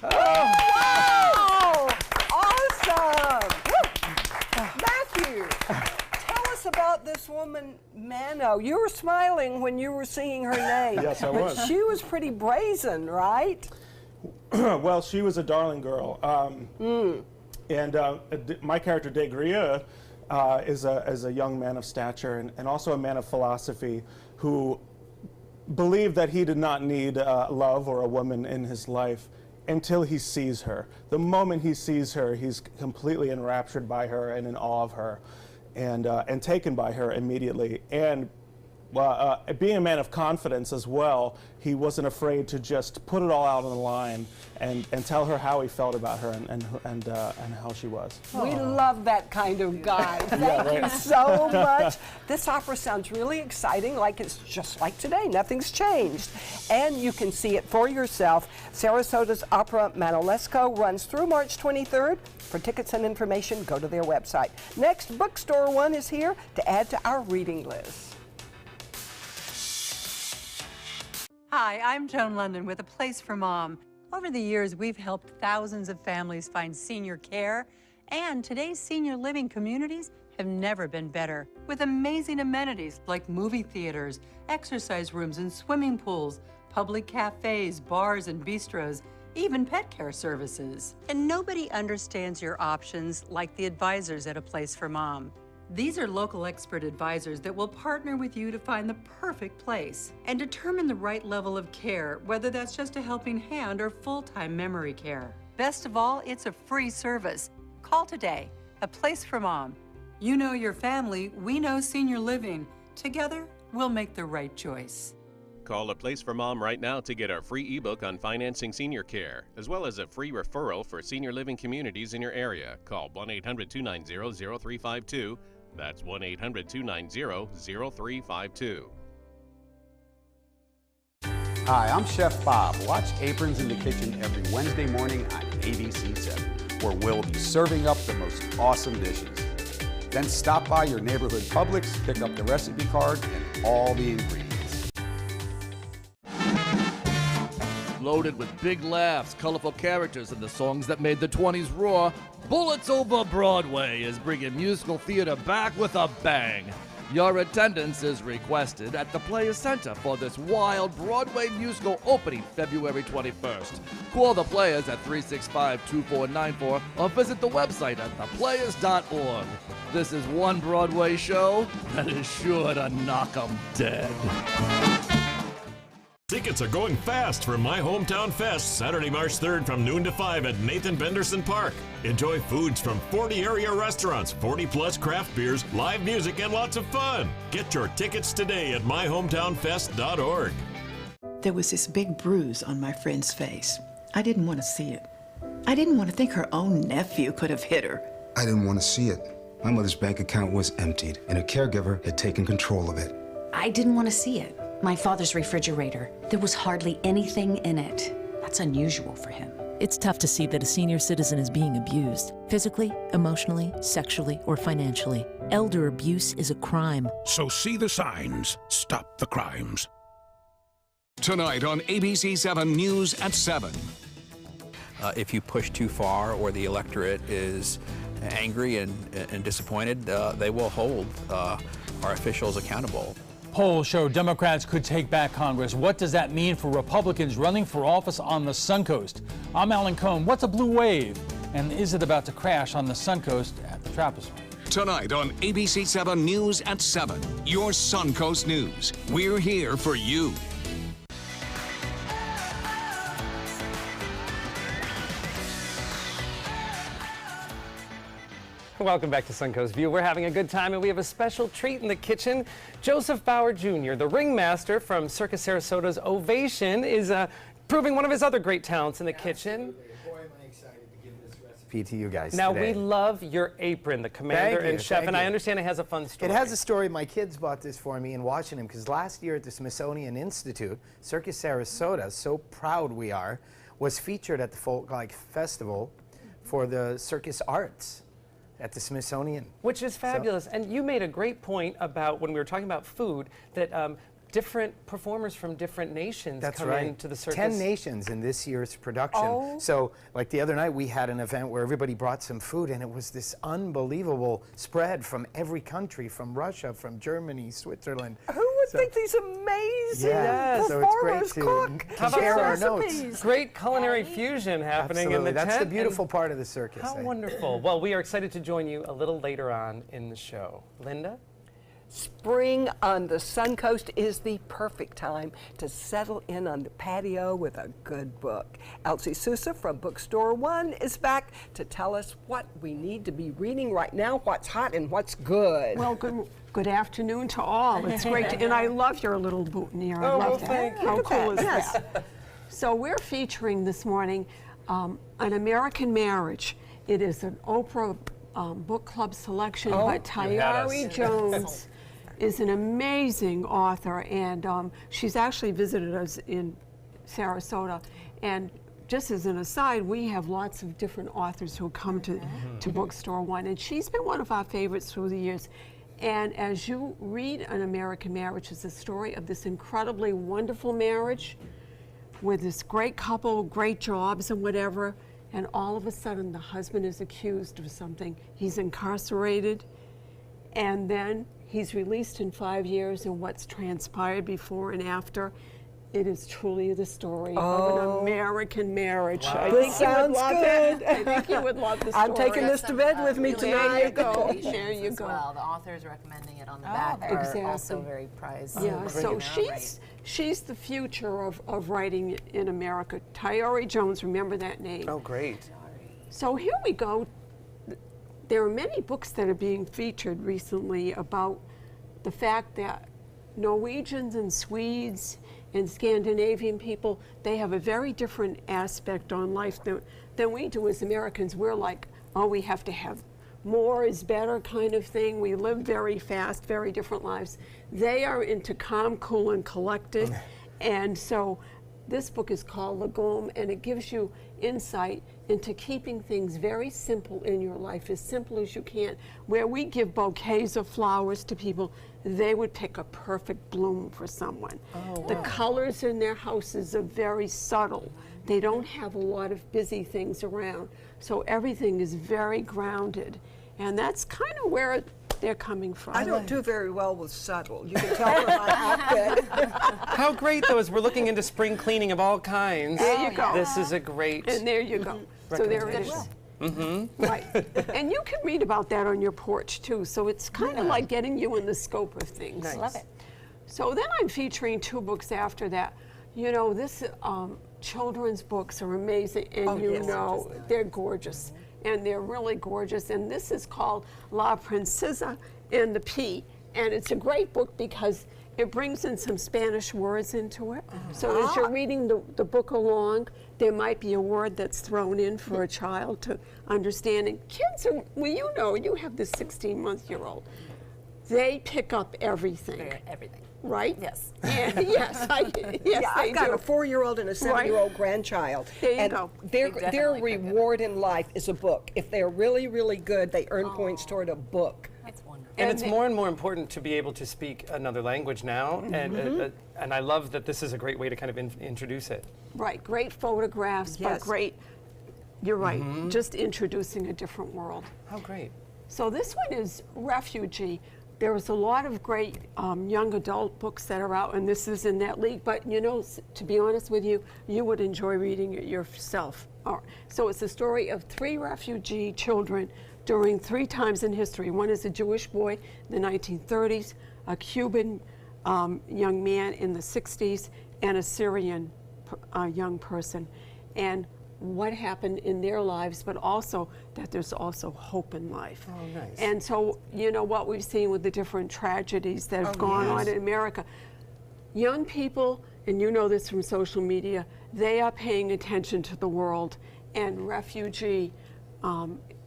Wow! Awesome! Matthew, tell us about this woman, Mano. You were smiling when you were singing her name. Yes, I but was. She was pretty brazen, right? Well, she was a darling girl. And my character, De Gria, is a young man of stature and also a man of philosophy who believed that he did not need love or a woman in his life until he sees her. The moment he sees her, he's completely enraptured by her and in awe of her and taken by her immediately. And being a man of confidence as well, he wasn't afraid to just put it all out on the line and tell her how he felt about her and how she was. We love that kind of guy. Thank you so much. This opera sounds really exciting, like it's just like today. Nothing's changed. And you can see it for yourself. Sarasota's opera Manolesco runs through March 23rd. For tickets and information, go to their website. Next, Bookstore One is here to add to our reading list. Hi, I'm Joan London with A Place for Mom. Over the years, we've helped thousands of families find senior care, and today's senior living communities have never been better, with amazing amenities like movie theaters, exercise rooms and swimming pools, public cafes, bars and bistros, even pet care services. And nobody understands your options like the advisors at A Place for Mom. These are local expert advisors that will partner with you to find the perfect place and determine the right level of care, whether that's just a helping hand or full-time memory care. Best of all, it's a free service. Call today. A Place for Mom. You know your family, we know senior living. Together, we'll make the right choice. Call A Place for Mom right now to get our free ebook on financing senior care, as well as a free referral for senior living communities in your area. Call 1-800-290-0352. That's 1-800-290-0352. Hi, I'm Chef Bob. Watch Aprons in the Kitchen every Wednesday morning on ABC 7, where we'll be serving up the most awesome dishes. Then stop by your neighborhood Publix, pick up the recipe card and all the ingredients. Loaded with big laughs, colorful characters, and the songs that made the 20s roar, Bullets Over Broadway is bringing musical theater back with a bang. Your attendance is requested at the Players Center for this wild Broadway musical opening February 21st. Call the Players at 365-2494 or visit the website at theplayers.org. This is one Broadway show that is sure to knock 'em dead. Tickets are going fast for My Hometown Fest, Saturday, March 3rd from noon to 5 at Nathan Benderson Park. Enjoy foods from 40 area restaurants, 40-plus craft beers, live music, and lots of fun. Get your tickets today at myhometownfest.org. There was this big bruise on my friend's face. I didn't want to see it. I didn't want to think her own nephew could have hit her. I didn't want to see it. My mother's bank account was emptied, and a caregiver had taken control of it. I didn't want to see it. My father's refrigerator. There was hardly anything in it. That's unusual for him. It's tough to see that a senior citizen is being abused, physically, emotionally, sexually, or financially. Elder abuse is a crime. So see the signs. Stop the crimes. Tonight on ABC 7 News at 7. If you push too far or the electorate is angry and disappointed, they will hold our officials accountable. Polls show Democrats could take back Congress. What does that mean for Republicans running for office on the Suncoast? I'm Alan Cohn. What's a blue wave? And is it about to crash on the Suncoast at the trapezoid? Tonight on ABC 7 News at 7. Your Suncoast News. We're here for you. Welcome back to Suncoast View. We're having a good time, and we have a special treat in the kitchen. Joseph Bauer Jr., the ringmaster from Circus Sarasota's Ovation, is proving one of his other great talents in the kitchen. Boy, am I excited to give this recipe to you guys Now, today. we love your apron, the commander and chef, and I understand it has a fun story. It has a story. My kids bought this for me in Washington because last year at the Smithsonian Institute, Circus Sarasota, so proud we are, was featured at the Folklife Festival for the circus arts at the Smithsonian. Which is fabulous. And you made a great point about, when we were talking about food, that different performers from different nations come into the circus. 10 nations in this year's production. Oh. So, like the other night, we had an event where everybody brought some food, and it was this unbelievable spread from every country, from Russia, from Germany, Switzerland. Who would think these amazing performers cook? How about share our recipes? notes. Great culinary fusion happening in the That's tent. the beautiful part of the circus. How wonderful. Well, we are excited to join you a little later on in the show. Linda? Spring on the Suncoast is the perfect time to settle in on the patio with a good book. Elsie Sousa from Bookstore One is back to tell us what we need to be reading right now, what's hot and what's good. Well, good afternoon to all. It's great to, and I love your little boutonniere. I love that. Thank you. How cool is Yes. that? So we're featuring this morning An American Marriage. It is an Oprah book club selection by Tayari Jones. Is an amazing author, and she's actually visited us in Sarasota. And just as an aside, we have lots of different authors who come to Bookstore One, and she's been one of our favorites through the years. And as you read An American Marriage, it's a story of this incredibly wonderful marriage with this great couple, great jobs and whatever, and all of a sudden the husband is accused of something. He's incarcerated, and then he's released in 5 years, and what's transpired before and after. It is truly the story of an American marriage. Wow. I This think you would sounds love good. it. I think you would love the story. I'm taking this to bed with me tonight. There you go. There you go. Well, the author's recommending it on the back are also very prized. Yeah, so she's the future of writing in America. Tayari Jones, remember that name. Oh, great. So here we go. There are many books that are being featured recently about the fact that Norwegians and Swedes and Scandinavian people, they have a very different aspect on life than we do as Americans. We're like, oh, we have to have more is better kind of thing. We live very fast, very different lives. They are into calm, cool, and collected. And so this book is called Legume, and it gives you insight into keeping things very simple in your life, as simple as you can. Where we give bouquets of flowers to people, they would pick a perfect bloom for someone. The colors in their houses are very subtle. They don't have a lot of busy things around, so everything is very grounded. And that's kind of where they're coming from. I don't do very well with subtle. You can tell from my outfit. How great, though, as we're looking into spring cleaning of all kinds. There you go. This is a great And there you go. So there it is. Right. And you can read about that on your porch, too. So it's kind of like getting you in the scope of things. Nice. Love it. So then I'm featuring 2 books after that. You know, this children's books are amazing, and you know they're gorgeous. And they're really gorgeous. And this is called La Princesa and the Pea. And it's a great book because it brings in some Spanish words into it. So as you're reading the book along, there might be a word that's thrown in for a child to understand. And kids are, well, you know, you have this 16-month-year-old. They pick up everything. Everything. Right? Yes. And yes, I've got a 4-year-old and a 7-year-old grandchild. There you and go. Their reward in life is a book. If they're really, really good, they earn points toward a book. That's wonderful. And it's more and more important to be able to speak another language now, and I love that this is a great way to kind of introduce it. Right, great photographs, but great, you're right, just introducing a different world. How great. So this one is Refugee. There was a lot of great young adult books that are out, and this is in that league, but you know, to be honest with you, you would enjoy reading it yourself. So it's the story of 3 refugee children during 3 times in history. One is a Jewish boy in the 1930s, a Cuban young man in the 60s, and a Syrian young person. And what happened in their lives, but also that there's also hope in life. Oh, nice. And so, you know, what we've seen with the different tragedies that have gone on in America, young people, and you know this from social media, they are paying attention to the world, and Refugee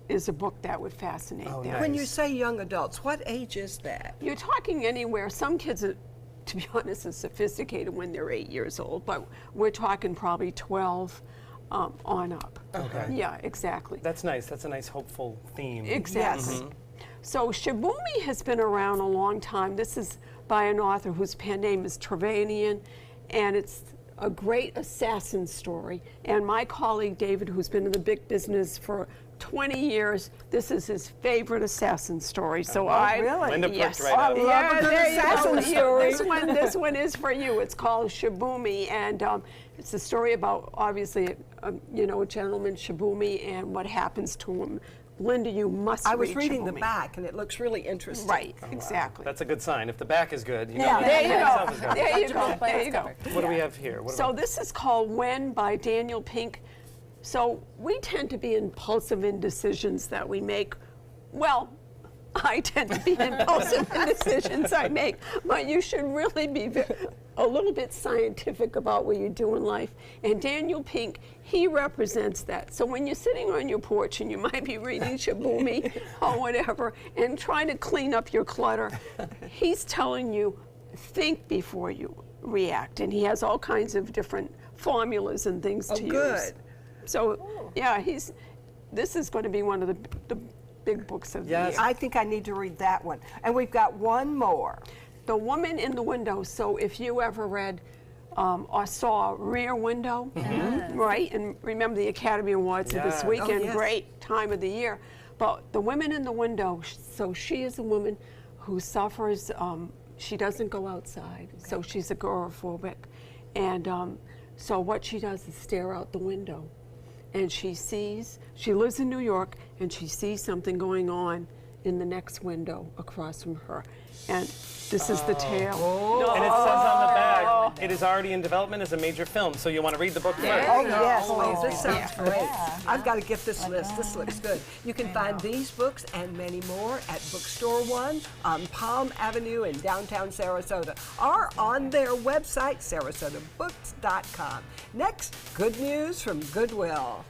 is a book that would fascinate them. When you say young adults, what age is that? You're talking anywhere. Some kids are, to be honest, are sophisticated when they're 8 years old, but we're talking probably 12 on up. Okay. Yeah, exactly. That's nice. That's a nice, hopeful theme. Exactly. So Shibumi has been around a long time. This is by an author whose pen name is Travanian, and it's a great assassin story. And my colleague David, who's been in the big business for 20 years, this is his favorite assassin story. So Linda perked right I up. love a good assassin story. This one is for you. It's called Shibumi, and it's a story about obviously, you know, a gentleman Shibumi and what happens to him. Linda, you must. I was reading the Shibumi. back, and it looks really interesting. Right, exactly. That's a good sign. If the back is good, you know. Yeah, there you the go. stuff is good. There you go. There you go. What do we have here? What So this is called When by Daniel Pink. So we tend to be impulsive in decisions that we make. Well, I tend to be impulsive in decisions I make, but you should really be a little bit scientific about what you do in life. And Daniel Pink, he represents that. So when you're sitting on your porch and you might be reading Shibumi or whatever and trying to clean up your clutter, he's telling you, think before you react. And he has all kinds of different formulas and things to use. Good. So, yeah, this is going to be one of the big books of the year. I think I need to read that one. And we've got one more. The Woman in the Window. So if you ever read or saw Rear Window, right? And remember the Academy Awards of this weekend, great time of the year. But The Woman in the Window, so she is a woman who suffers, she doesn't go outside, so she's agoraphobic. And so what she does is stare out the window. And she lives in New York, and she sees something going on in the next window across from her. And this is the tale. And it says on the back, it is already in development as a major film, so you want to read the book first. Oh, yes, please. This sounds great. I've got to get this list. This looks good. You can find these books and many more at Bookstore One on Palm Avenue in downtown Sarasota, or on their website, sarasota.books.com. Next, good news from Goodwill.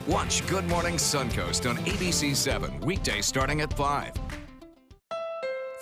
Watch Good Morning Suncoast on ABC 7, weekdays starting at 5.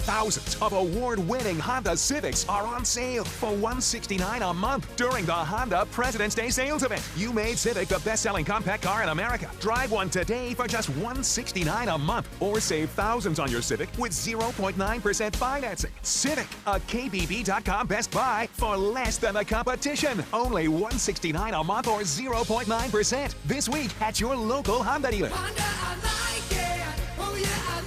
Thousands of award-winning Honda Civics are on sale for $169 a month during the Honda President's Day sales event. You made Civic the best-selling compact car in America. Drive one today for just $169 a month, or save thousands on your Civic with 0.9% financing. Civic, a KBB.com Best Buy for less than the competition. Only $169 a month or 0.9% this week at your local Honda dealer. Honda, I like it. Oh yeah, I like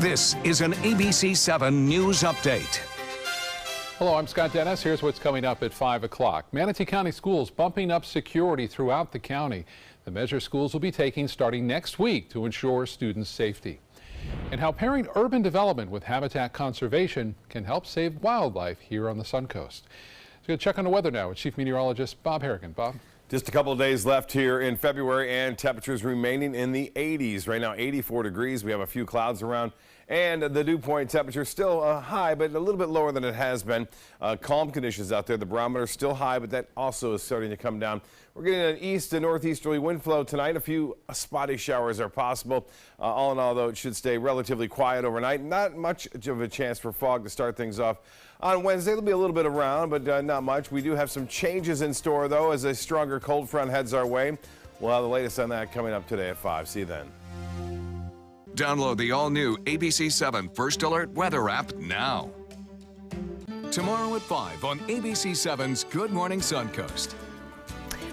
This is an ABC 7 News Update. Hello, I'm Scott Dennis. Here's what's coming up at 5 o'clock. Manatee County Schools bumping up security throughout the county. The measure schools will be taking starting next week to ensure students' safety. And how pairing urban development with habitat conservation can help save wildlife here on the Suncoast. So we'll check on the weather now with Chief Meteorologist Bob Harrigan. Bob? Just a couple of days left here in February and temperatures remaining in the 80s. Right now 84 degrees. We have a few clouds around and the dew point temperature still high, but a little bit lower than it has been. Calm conditions out there. The barometer is still high, but that also is starting to come down. We're getting an east to northeasterly wind flow tonight. A few spotty showers are possible. All in all, though, it should stay relatively quiet overnight. Not much of a chance for fog to start things off. On Wednesday, there'll be a little bit around, but not much. We do have some changes in store, though, as a stronger cold front heads our way. We'll have the latest on that coming up today at 5. See you then. Download the all-new ABC 7 First Alert weather app now. Tomorrow at 5 on ABC 7's Good Morning Suncoast.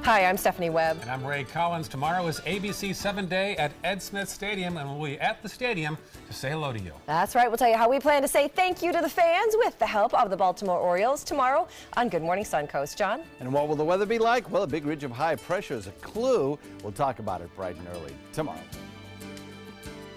Hi, I'm Stephanie Webb. And I'm Ray Collins. Tomorrow is ABC 7 Day at Ed Smith Stadium, and we'll be at the stadium to say hello to you. That's right. We'll tell you how we plan to say thank you to the fans with the help of the Baltimore Orioles tomorrow on Good Morning Suncoast. John? And what will the weather be like? Well, a big ridge of high pressure is a clue. We'll talk about it bright and early tomorrow.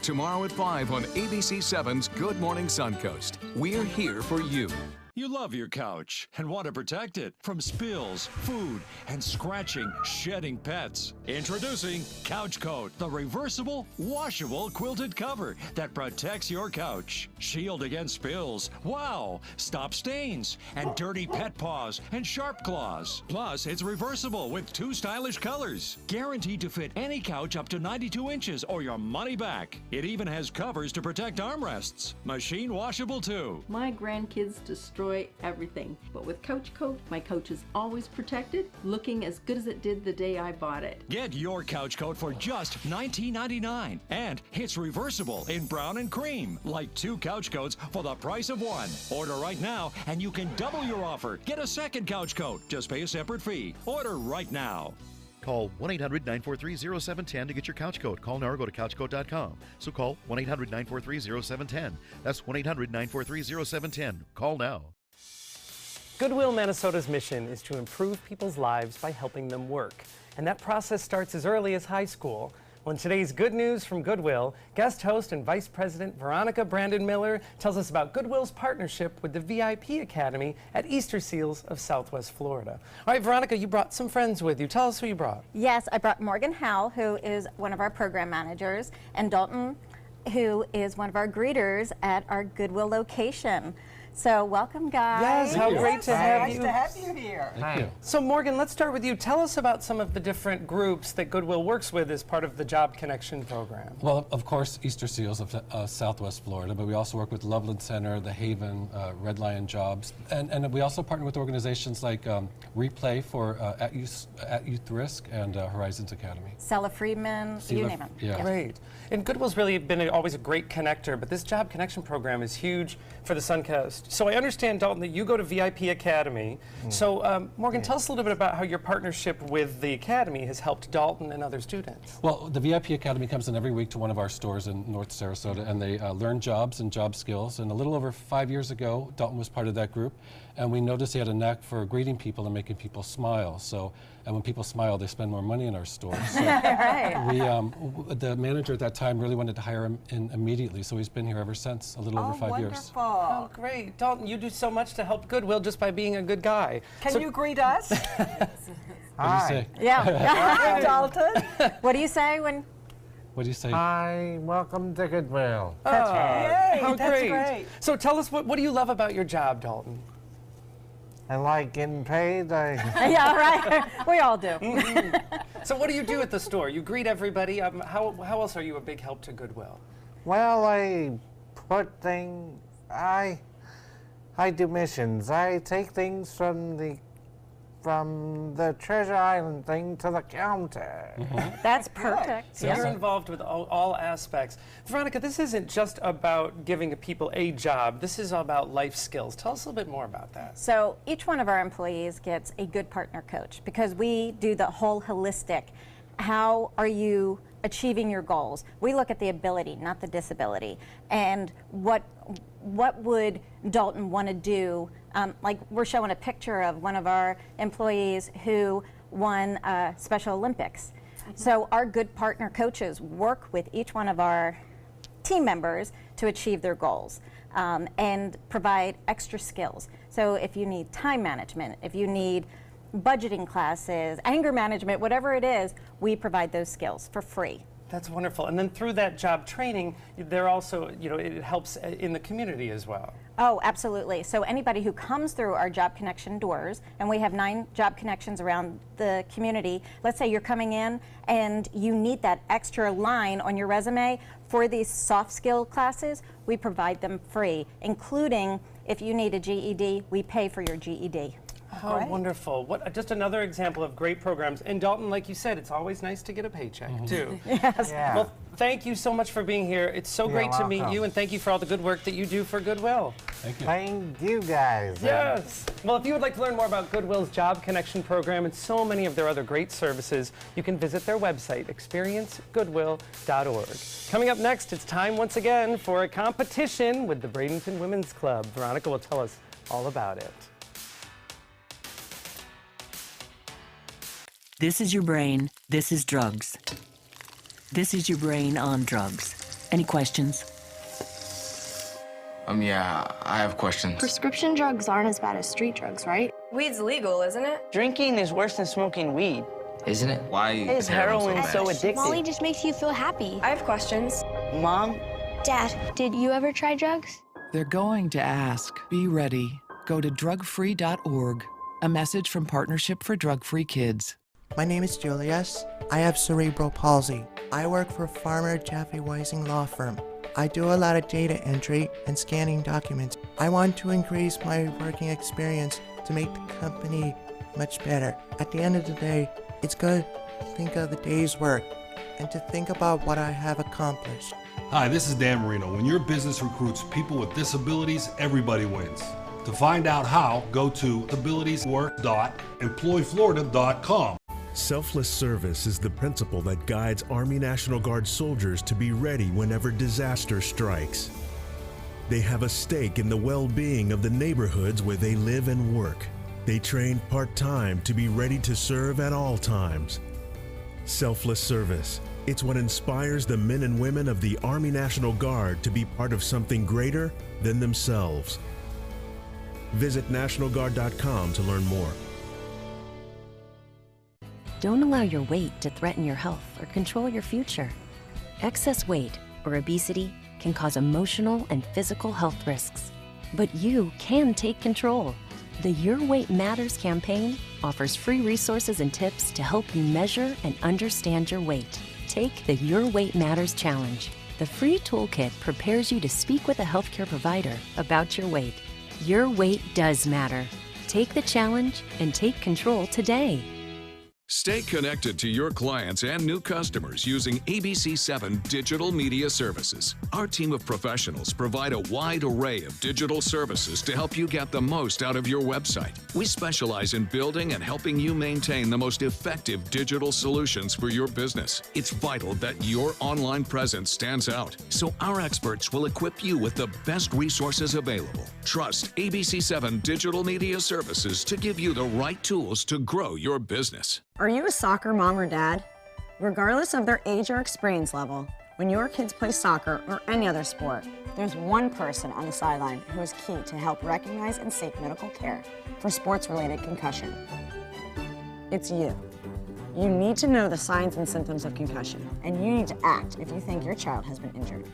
Tomorrow at 5 on ABC 7's Good Morning Suncoast. We're here for you. You love your couch and want to protect it from spills, food, and scratching, shedding pets. Introducing Couch Coat, the reversible, washable quilted cover that protects your couch. Shield against spills, wow, stop stains, and dirty pet paws and sharp claws. Plus, it's reversible with 2 stylish colors. Guaranteed to fit any couch up to 92 inches or your money back. It even has covers to protect armrests. Machine washable too. My grandkids destroy everything, but with Couch Coat, my couch is always protected, looking as good as it did the day I bought it. Get your Couch Coat for just $19.99, and it's reversible in brown and cream, like 2 couch coats for the price of 1. Order right now, and you can double your offer. Get a second Couch Coat. Just pay a separate fee. Order right now. Call 1-800-943-0710 to get your couch coat. Call now or go to couchcoat.com. So call 1-800-943-0710. That's 1-800-943-0710. Call now. Goodwill Minnesota's mission is to improve people's lives by helping them work. And that process starts as early as high school. Well, in today's Good News from Goodwill, guest host and Vice President Veronica Brandon Miller tells us about Goodwill's partnership with the VIP Academy at Easter Seals of Southwest Florida. All right, Veronica, you brought some friends with you. Tell us who you brought. Yes, I brought Morgan Howell, who is one of our program managers, and Dalton, who is one of our greeters at our Goodwill location. So welcome, guys. Yes, how great to have you. Nice to have you here. Thank you. So Morgan, let's start with you. Tell us about some of the different groups that Goodwill works with as part of the Job Connection program. Well, of course, Easter Seals of Southwest Florida, but we also work with Loveland Center, The Haven, Red Lion Jobs, and we also partner with organizations like Replay for at Youth Risk and Horizons Academy. Sella Friedman, you name it. Yeah. Great. And Goodwill's really been always a great connector, but this Job Connection program is huge for the Suncoast. So I understand, Dalton, that you go to VIP Academy. So Morgan, tell us a little bit about how your partnership with the Academy has helped Dalton and other students. Well, the VIP Academy comes in every week to one of our stores in North Sarasota, and they learn jobs and job skills. And a little over 5 years ago, Dalton was part of that group, and we noticed he had a knack for greeting people and making people smile. So, and when people smile, they spend more money in our stores. So the manager at that time really wanted to hire him in immediately, so he's been here ever since, a little over 5 years. Oh, great. Dalton, you do so much to help Goodwill just by being a good guy. Can you greet us? What do you say? Yeah. Hi, Dalton. What do you say when? What do you say? Hi, welcome to Goodwill. That's right. How That's great. So tell us, what do you love about your job, Dalton? I like getting paid. Yeah, right. We all do. So what do you do at the store? You greet everybody. How else are you a big help to Goodwill? Well, I do missions. I take things from the Treasure Island thing to the counter. That's perfect. So you're involved with all aspects. Veronica, this isn't just about giving people a job. This is about life skills. Tell us a little bit more about that. So each one of our employees gets a good partner coach because we do the whole holistic. How are you achieving your goals? We look at the ability, not the disability. And what would Dalton want to do? Like we're showing a picture of one of our employees who won Special Olympics. So our good partner coaches work with each one of our team members to achieve their goals and provide extra skills. So if you need time management, if you need budgeting classes, anger management, whatever it is, we provide those skills for free. That's wonderful. And then through that job training, they're also, it helps in the community as well. Oh, absolutely. So anybody who comes through our Job Connection doors, and we have 9 job connections around the community, let's say you're coming in and you need that extra line on your resume for these soft skill classes, we provide them free, including if you need a GED, we pay for your GED. How wonderful. Just another example of great programs. And Dalton, like you said, it's always nice to get a paycheck, too. Yes. Yeah. Well, thank you so much for being here. It's so You're great to meet welcome. you, and thank you for all the good work that you do for Goodwill. Thank you. Thank you guys. Yes. Well, if you would like to learn more about Goodwill's Job Connection program and so many of their other great services, you can visit their website, experiencegoodwill.org. Coming up next, it's time once again for a competition with the Bradenton Women's Club. Veronica will tell us all about it. This is your brain. This is drugs. This is your brain on drugs. Any questions? Yeah, I have questions. Prescription drugs aren't as bad as street drugs, right? Weed's legal, isn't it? Drinking is worse than smoking weed. Isn't it? Why Is heroin so addictive? Molly just makes you feel happy. I have questions. Mom? Dad, did you ever try drugs? They're going to ask. Be ready. Go to drugfree.org. A message from Partnership for Drug-Free Kids. My name is Julius. I have cerebral palsy. I work for Farmer Jeffy Weising Law Firm. I do a lot of data entry and scanning documents. I want to increase my working experience to make the company much better. At the end of the day, it's good to think of the day's work and to think about what I have accomplished. Hi, this is Dan Marino. When your business recruits people with disabilities, everybody wins. To find out how, go to abilitieswork.employflorida.com. Selfless service is the principle that guides Army National Guard soldiers to be ready whenever disaster strikes. They have a stake in the well-being of the neighborhoods where they live and work. They train part-time to be ready to serve at all times. Selfless service. It's what inspires the men and women of the Army National Guard to be part of something greater than themselves. Visit NationalGuard.com to learn more. Don't allow your weight to threaten your health or control your future. Excess weight or obesity can cause emotional and physical health risks. But you can take control. The Your Weight Matters campaign offers free resources and tips to help you measure and understand your weight. Take the Your Weight Matters Challenge. The free toolkit prepares you to speak with a healthcare provider about your weight. Your weight does matter. Take the challenge and take control today. Stay connected to your clients and new customers using ABC7 Digital Media Services. Our team of professionals provide a wide array of digital services to help you get the most out of your website. We specialize in building and helping you maintain the most effective digital solutions for your business. It's vital that your online presence stands out, so our experts will equip you with the best resources available. Trust ABC7 Digital Media Services to give you the right tools to grow your business. Are you a soccer mom or dad? Regardless of their age or experience level, when your kids play soccer or any other sport, there's one person on the sideline who is key to help recognize and seek medical care for sports-related concussion. It's you. You need to know the signs and symptoms of concussion, and you need to act if you think your child has been injured.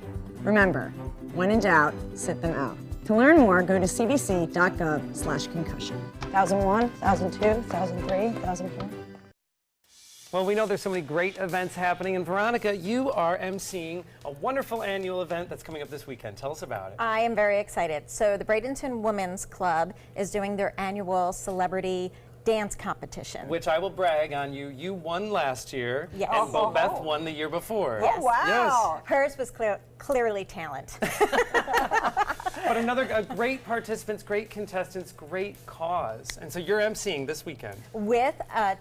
Remember, when in doubt, sit them out. To learn more, go to cdc.gov/concussion. 1001, 1002, 1003, 1004. Well, we know there's so many great events happening, and Veronica, you are emceeing a wonderful annual event that's coming up this weekend. Tell us about it. I am very excited. So the Bradenton Women's Club is doing their annual celebrity dance competition. Which I will brag on you. You won last year, Yes. and Beth won the year before. Yes. Oh, wow. Hers was clearly talent. But a great participants, great contestants, great cause. And so you're emceeing this weekend. With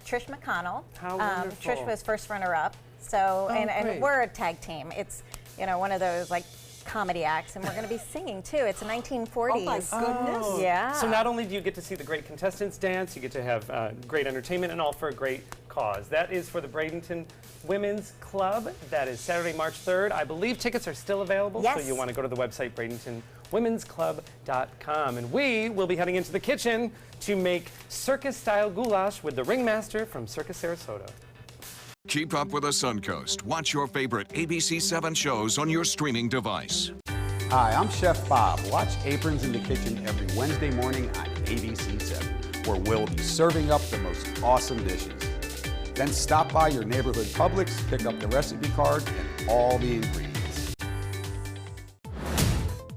Trish McConnell. How wonderful. Trish was first runner-up. So, great. and we're a tag team. It's, one of those like comedy acts, and we're going to be singing too. It's a 1940s. Oh my goodness. Yeah. So not only do you get to see the great contestants dance, you get to have great entertainment, and all for a great cause. That is for the Bradenton Women's Club. That is Saturday, March 3rd. I believe tickets are still available, Yes. so you want to go to the website BradentonWomen'sClub.com. And we will be heading into the kitchen to make circus-style goulash with the ringmaster from Circus Sarasota. Keep up with the Suncoast. Watch your favorite ABC7 shows on your streaming device. Hi, I'm Chef Bob. Watch Aprons in the Kitchen every Wednesday morning on ABC7, where we'll be serving up the most awesome dishes. Then stop by your neighborhood Publix, pick up the recipe card and all the ingredients.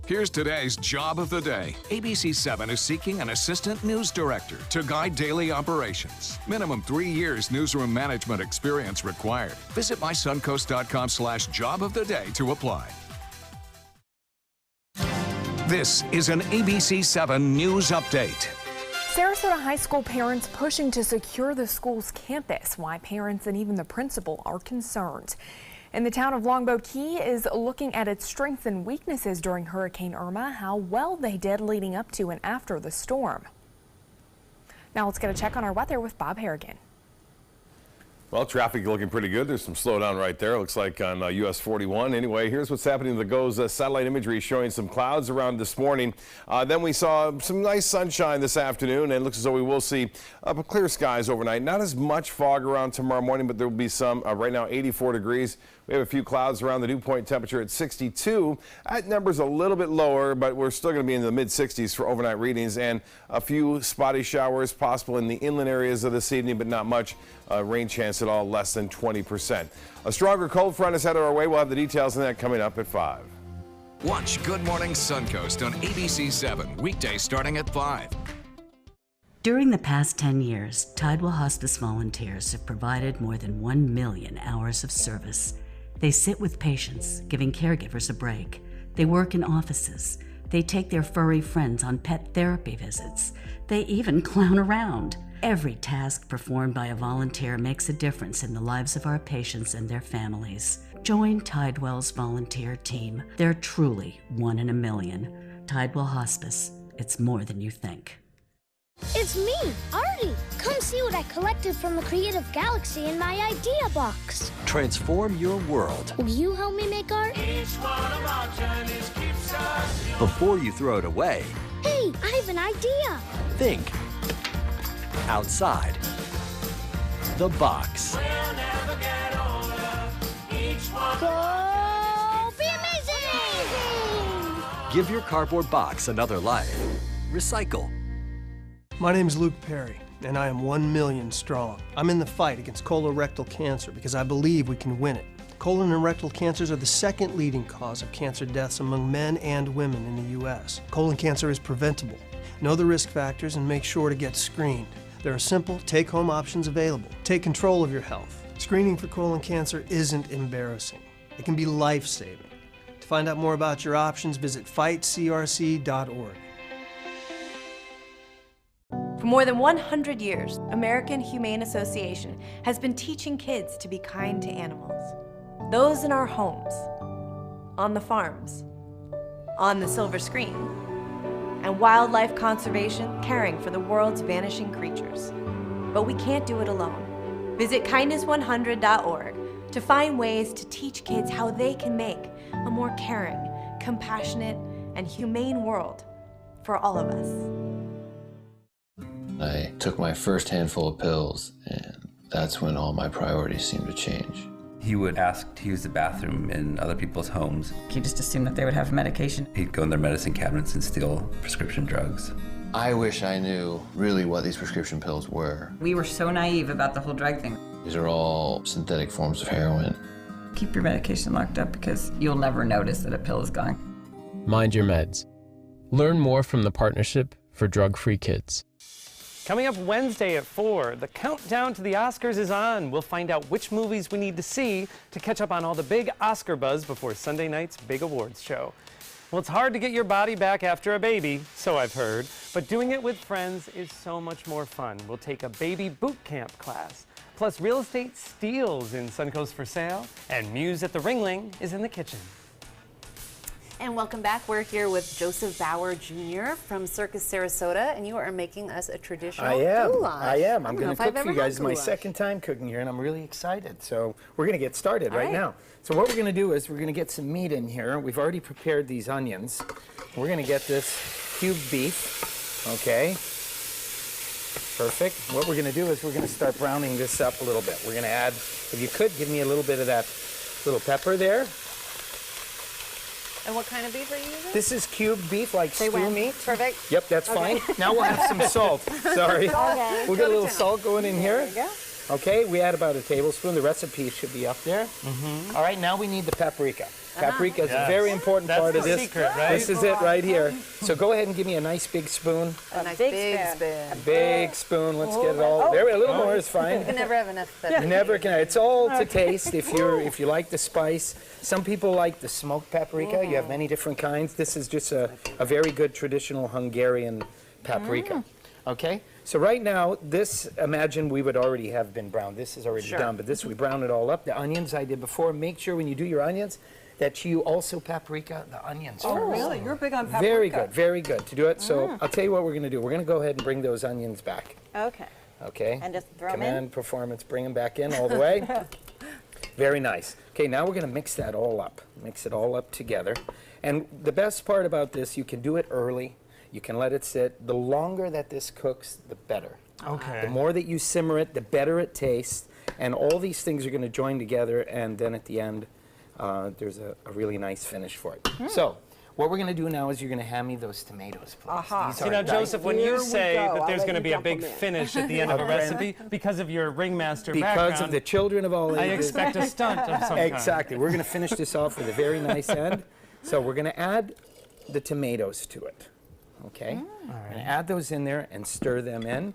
Here's today's job of the day. ABC7 is seeking an assistant news director to guide daily operations. Minimum 3 years newsroom management experience required. Visit mysuncoast.com/job of the day to apply. This is an ABC7 News Update. Sarasota High School parents pushing to secure the school's campus. Why parents and even the principal are concerned. And the town of Longboat Key is looking at its strengths and weaknesses during Hurricane Irma, how well they did leading up to and after the storm. Now let's get a check on our weather with Bob Harrigan. Well, traffic looking pretty good. There's some slowdown right there. Looks like on US 41. Anyway, here's what's happening to the GOES satellite imagery showing some clouds around this morning. Then we saw some nice sunshine this afternoon, and it looks as though we will see clear skies overnight. Not as much fog around tomorrow morning, but there will be some. Right now, 84 degrees. We have a few clouds around the dew point temperature at 62. That number's a little bit lower, but we're still going to be in the mid-60s for overnight readings, and a few spotty showers possible in the inland areas of this evening, but not much rain chance at all, less than 20%. A stronger cold front is headed our way. We'll have the details on that coming up at 5. Watch Good Morning Suncoast on ABC7, weekdays starting at 5. During the past 10 years, Tidewell Hospice volunteers have provided more than 1 million hours of service. They sit with patients, giving caregivers a break. They work in offices. They take their furry friends on pet therapy visits. They even clown around. Every task performed by a volunteer makes a difference in the lives of our patients and their families. Join Tidewell's volunteer team. They're truly 1 in a million. Tidewell Hospice. It's more than you think. It's me, Artie. Come see what I collected from the Creative Galaxy in my idea box. Transform your world. Will you help me make art? Each one of our journeys keeps us young. Before you throw it away, Hey, I have an idea. think outside the box. We'll never get older. Each one Go be amazing! Give your cardboard box another life. Recycle. My name is Luke Perry, and I am 1 million strong. I'm in the fight against colorectal cancer because I believe we can win it. Colon and rectal cancers are the second leading cause of cancer deaths among men and women in the U.S. Colon cancer is preventable. Know the risk factors and make sure to get screened. There are simple, take-home options available. Take control of your health. Screening for colon cancer isn't embarrassing. It can be life-saving. To find out more about your options, visit fightcrc.org. For more than 100 years, American Humane Association has been teaching kids to be kind to animals. Those in our homes, on the farms, on the silver screen, and wildlife conservation, caring for the world's vanishing creatures. But we can't do it alone. Visit kindness100.org to find ways to teach kids how they can make a more caring, compassionate, and humane world for all of us. I took my first handful of pills, and that's when all my priorities seemed to change. He would ask to use the bathroom in other people's homes. He just assumed that they would have medication. He'd go in their medicine cabinets and steal prescription drugs. I wish I knew really what these prescription pills were. We were so naive about the whole drug thing. These are all synthetic forms of heroin. Keep your medication locked up because you'll never notice that a pill is gone. Mind your meds. Learn more from the Partnership for Drug-Free Kids. Coming up Wednesday at 4, the countdown to the Oscars is on. We'll find out which movies we need to see to catch up on all the big Oscar buzz before Sunday night's big awards show. Well, it's hard to get your body back after a baby, so I've heard, but doing it with friends is so much more fun. We'll take a baby boot camp class, plus real estate steals in Suncoast for sale, and Muse at the Ringling is in the kitchen. And welcome back. We're here with Joseph Bauer Jr. from Circus Sarasota, and you are making us a traditional goulash. I am. I'm going if to I've cook for ever you guys. had My goulash. second time cooking here, and I'm really excited. So we're going to get started All right right. now. So what we're going to do is we're going to get some meat in here. We've already prepared these onions. We're going to get this cubed beef. Okay. Perfect. What we're going to do is we're going to start browning this up a little bit. We're going to add, if you could, give me a little bit of that little pepper there. And what kind of beef are you using? This is cubed beef, like stew meat. Perfect. Yep, that's Okay. fine. Now we'll have some salt. Sorry. Okay. We'll get a little salt going in here. There we go. Okay, we add about a tablespoon. The recipe should be up there. All right, now we need the paprika. Paprika is a very important That's part of the this. secret, right? This is it right here. So go ahead and give me a nice big spoon. A nice big spoon. A big spoon. Let's get it all. There, a little more is fine. You can never have enough pepper. Never can. It's all to taste. If you like the spice, some people like the smoked paprika. You have many different kinds. This is just a very good traditional Hungarian paprika. Okay. So right now, this, imagine we would already have been browned. This is already done, but this we brown it all up. The onions I did before. Make sure when you do your onions that you also paprika the onions. Oh, first. really? You're big on paprika. Very good to do it. So I'll tell you what we're going to do. We're going to go ahead and bring those onions back. Okay. Okay. And just throw them in? Command performance, bring them back in all the way. Very nice. Okay, now we're going to mix that all up. Mix it all up together. And the best part about this, you can do it early. You can let it sit. The longer that this cooks, the better. Okay. The more that you simmer it, the better it tastes. And all these things are going to join together, and then at the end, there's a really nice finish for it. So, what we're going to do now is you're going to hand me those tomatoes, please. These See are now, diced. Joseph, when Here you we say go. that I'll there's let going to you be a jump big them in. finish at the end of a Okay. recipe, because of your ringmaster Because background, of the children of all I ages. expect a stunt of some kind. Exactly. We're going to finish this off with a very nice end. So we're going to add the tomatoes to it. Okay? We're going to add those in there and stir them in.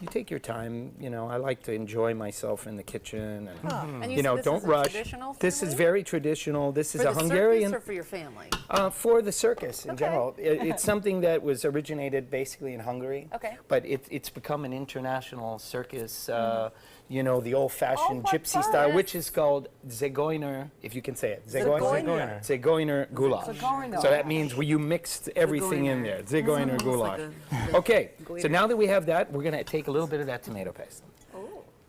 You take your time. You know, I like to enjoy myself in the kitchen. And, And you you said know, this don't is a rush. traditional This is family? very traditional. This is For a the Hungarian. circus or for your family? For the circus in general. It's something that was originated basically in Hungary. Okay. But it's become an international circus, you know, the old-fashioned gypsy style, which is called Zigeuner, if you can say it. Zigeuner. Zigeuner goulash. Zigeuner. So that means you mixed everything in there. Zigeuner goulash. Okay, so now that we have that, we're going to take a little bit of that tomato paste.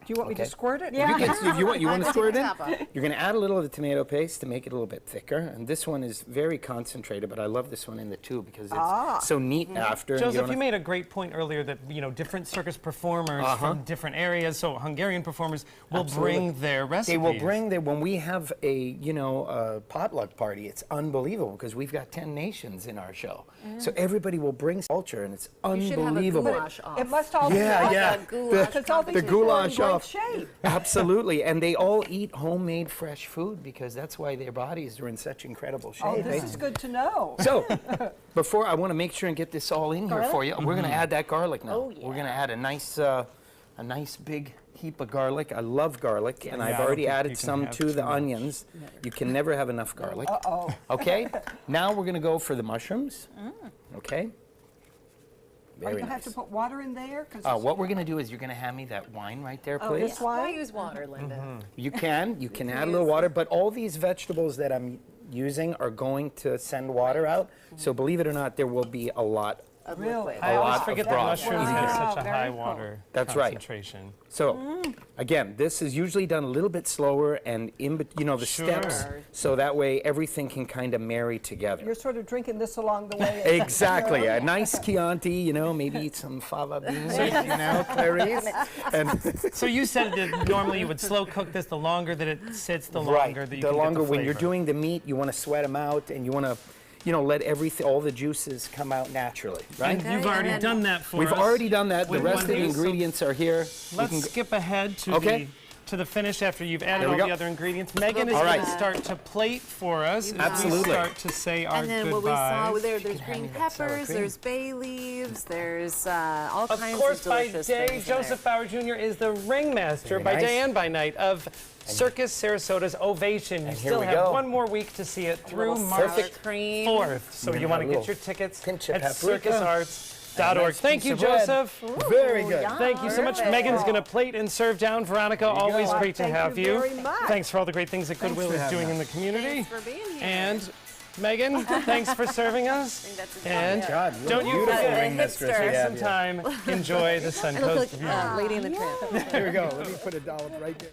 Do you want me to squirt it? If you want to squirt it in, Top off. you're going to add a little of the tomato paste to make it a little bit thicker. And this one is very concentrated, but I love this one in the tube because it's so neat after. and you Joseph, don't you made a great point earlier that, you know, different circus performers from different areas, so Hungarian performers will bring their recipes. They will bring their, when we have a potluck party, it's unbelievable because we've got 10 nations in our show. So everybody will bring culture and it's unbelievable. It must all be The goulash off. shape. Absolutely, and they all eat homemade fresh food because that's why their bodies are in such incredible shape. Oh, this is good to know. So, before I want to make sure and get this all in here for you, we're going to add that garlic now. We're going to add a nice big heap of garlic. I love garlic, and I've already added some to the onions. You can never have enough garlic. Okay, now we're going to go for the mushrooms. Okay. Are you going to have to put water in there? What we're going to do is you're going to hand me that wine right there, please. This wine? Why use water, Linda? You can add a little water, but all these vegetables that I'm using are going to send water out. So believe it or not, there will be a lot. Really? I always lot forget of that broth. mushrooms have such a Very high cool. water That's right. concentration. So, again, this is usually done a little bit slower and the steps, so that way everything can kind of marry together. You're sort of drinking this along the way. Exactly. A nice Chianti, maybe eat some fava beans, Clarice. And So you said that normally you would slow cook this. The longer that it sits, the longer that you the can longer get the when you're flavor. doing the meat, you want to sweat them out, and you want to, you know, let everything, all the juices come out naturally, right? And you've already done that for We've us. already done that. The with rest one of the of these. ingredients are here. Let's skip ahead to the finish after you've added There we all go. the other ingredients. Megan is All going right. to start to plate for us as we start to say our And then goodbyes. what we saw there's green peppers, there's bay leaves, there's all Of kinds course, of by delicious day, things in there. Joseph Bauer Jr. is the ringmaster. Very By nice. day and by night of Circus Sarasota's Ovation. You here still we have go. one more week to see it through little March sour cream. 4th. So And you then want a to get little your tickets pinch of at paprika. circusarts.org. Nice Thank piece you, of bread. Joseph. Very good. Thank you so much. Megan's going to plate and serve down. Veronica, always go. great to Thank have you you. very much. Thanks for all the great things that Goodwill for is having doing in us. the community. Thanks for being here. And Megan, thanks for serving us. that's a And God, what a don't you beautiful forget, ring mistress we take have some here. time, enjoy the I look Suncoast like view. Lady in the Tramp. Here we go. Let me put a dollop right there.